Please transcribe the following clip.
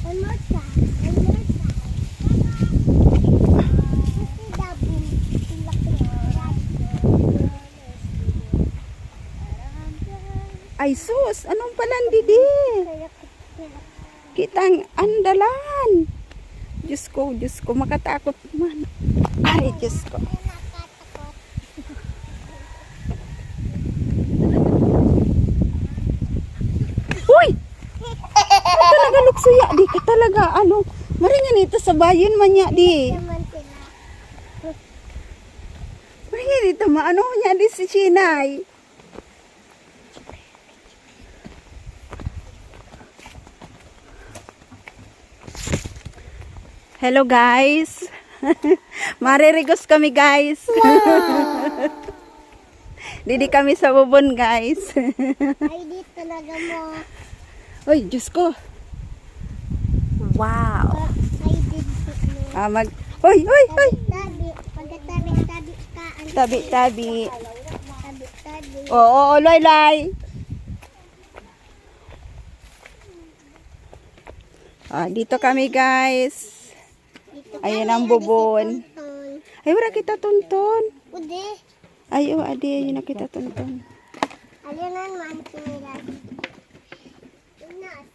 One more time. One more time. Ay sus, anong palandi di? Kitang andalan. Diyos ko, makatakot man. Ay, Diyos ko. Uy! Ano talaga luksuya? Di ka talaga, ano? Maringan ito sa bayan man niya, di. Maringan ito, maano niya, di si Sinay. Hello guys. Maririgos kami guys. Wow. Didi kami sa bubon guys. Ay, di talaga mo. Uy, Diyos ko. Wow. Ay, di mo. Uy. Tabi. Pagkatabi-tabi ka. Tabi. Tabi-tabi. Oo, loy. Dito kami guys. Ayan ang bubon. Ay, wala kita tunton. Ude. Ay, adi, ayun na kita tunton. Alinan man sila. Unas.